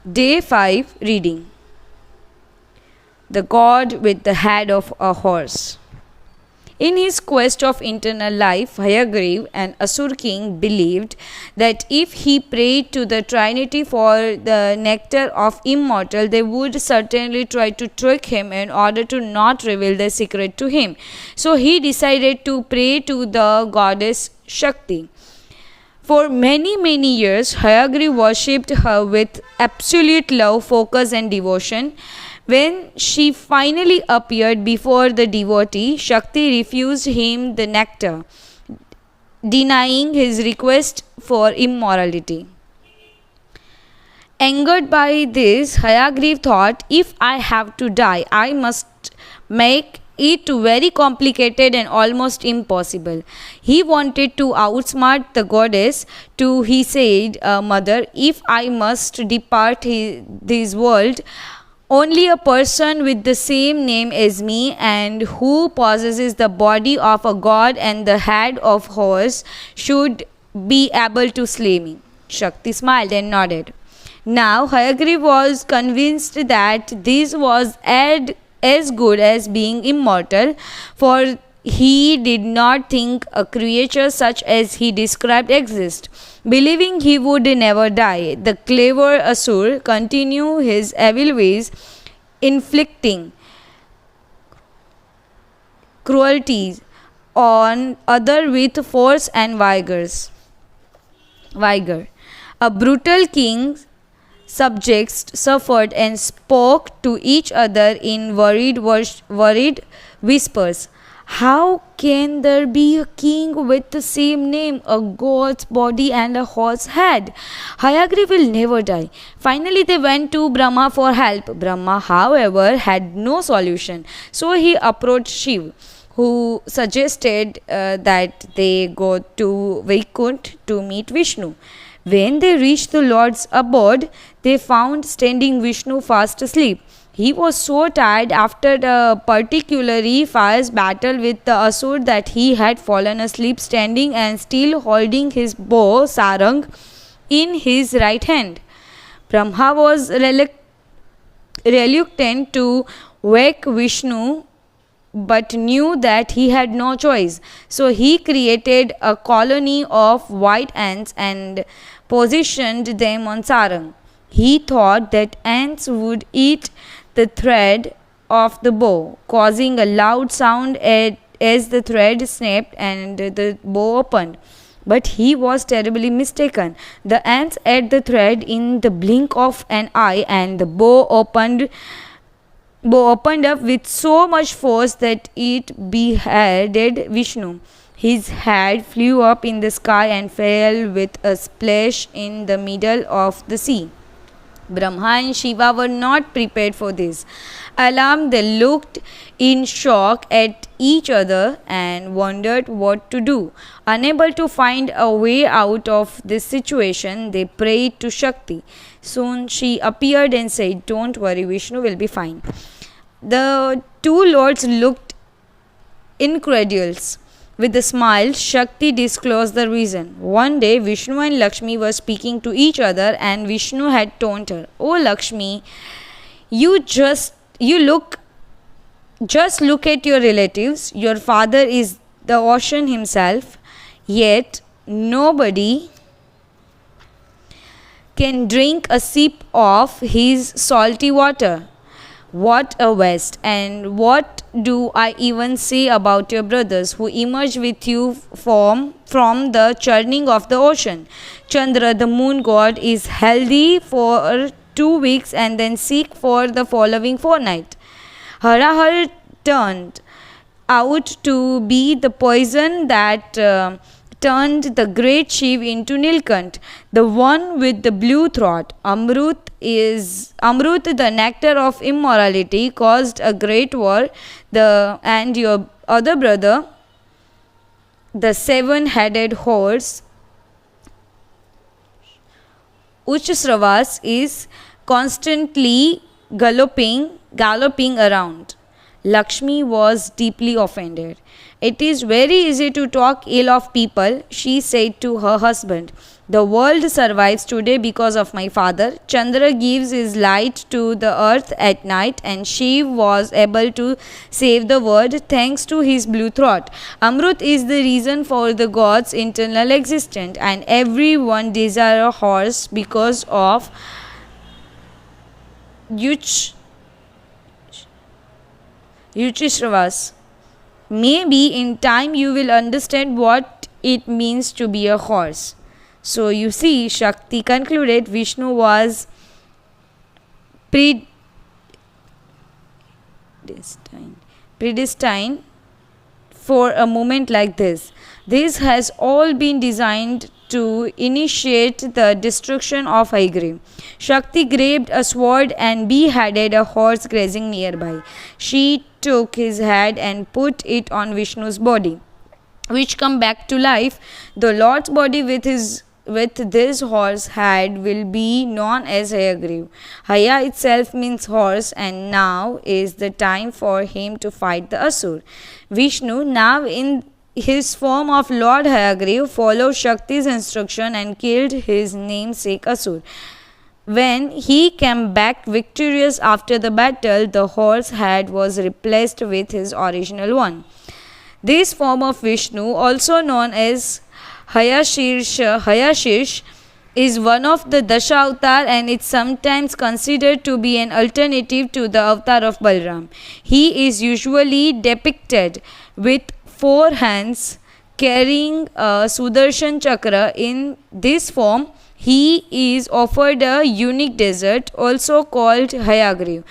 Day 5 reading. The god with the head of a horse. In his quest of eternal life, Hayagriv, an Asur king, believed that if he prayed to the Trinity for the nectar of immortal, they would certainly try to trick him in order to not reveal the secret to him. So he decided to pray to the goddess Shakti. For many years, Hayagriv worshipped her with absolute love, focus, and devotion. When she finally appeared before the devotee, Shakti refused him the nectar, denying his request for immortality. Angered by this, Hayagriv thought, if I have to die, I must make it very complicated and almost impossible. He wanted to outsmart the goddess. He said, Mother, if I must depart this world, only a person with the same name as me and who possesses the body of a god and the head of horse should be able to slay me. Shakti smiled and nodded. Now Hayagriv was convinced that this was as good as being immortal, for he did not think a creature such as he described exist. Believing he would never die, the clever Asur continued his evil ways, inflicting cruelties on others with force and vigor. A brutal king's subjects suffered and spoke to each other in worried whispers. How can there be a king with the same name, a god's body and a horse's head? Hayagriv will never die. Finally, they went to Brahma for help. Brahma, however, had no solution. So he approached Shiv, who suggested that they go to Vaikunt to meet Vishnu. When they reached the Lord's abode, they found standing Vishnu fast asleep. He was so tired after a particularly fierce battle with the Asur that he had fallen asleep standing and still holding his bow sarang in his right hand. Brahma was reluctant to wake Vishnu but knew that he had no choice. So he created a colony of white ants and positioned them on sarang. He thought that ants would eat the thread of the bow, causing a loud sound as the thread snapped and the bow opened. But he was terribly mistaken. The ants ate the thread in the blink of an eye, and the bow opened up with so much force that it beheaded Vishnu. His head flew up in the sky and fell with a splash in the middle of the sea. Brahma and Shiva were not prepared for this. Alarmed, they looked in shock at each other and wondered what to do. Unable to find a way out of this situation, they prayed to Shakti. Soon she appeared and said, "Don't worry, Vishnu will be fine." The two lords looked incredulous. With a smile, Shakti disclosed the reason. One day, Vishnu and Lakshmi were speaking to each other, and Vishnu had taunted her. "Oh Lakshmi, just look at your relatives. Your father is the ocean himself, yet nobody can drink a sip of his salty water. What a waste! And what do I even say about your brothers who emerge with you from the churning of the ocean? Chandra, the moon god, is healthy for 2 weeks and then sick for the following fortnight. Harahar turned out to be the poison that turned the great Shiv into Nilkant, the one with the blue throat. Amrut, the nectar of immorality, caused a great war. And your other brother, the seven-headed horse, Uchsravas, is constantly galloping around. Lakshmi was deeply offended. "It is very easy to talk ill of people," she said to her husband, The world survives today because of my father. Chandra gives his light to the earth at night, and Shiv was able to save the world thanks to his blue throat. Amrut is the reason for the gods' internal existence, and everyone desires a horse because of Yuchishravas. Maybe in time you will understand what it means to be a horse. So you see, Shakti concluded Vishnu was predestined for a moment like this. This has all been designed to initiate the destruction of Haigrave. Shakti grabbed a sword and beheaded a horse grazing nearby. She took his head and put it on Vishnu's body, which come back to life. The Lord's body with this horse head will be known as Hayagriv. Haya itself means horse, and now is the time for him to fight the Asur. Vishnu, now in his form of Lord Hayagriv, followed Shakti's instruction and killed his namesake Asur. When he came back victorious after the battle, the horse head was replaced with his original one. This form of Vishnu, also known as Hayashish, is one of the Dasha avatar, and it's sometimes considered to be an alternative to the avatar of Balram. He is usually depicted with 4 hands carrying a Sudarshan Chakra. In this form, he is offered a unique dessert, also called Hayagriv,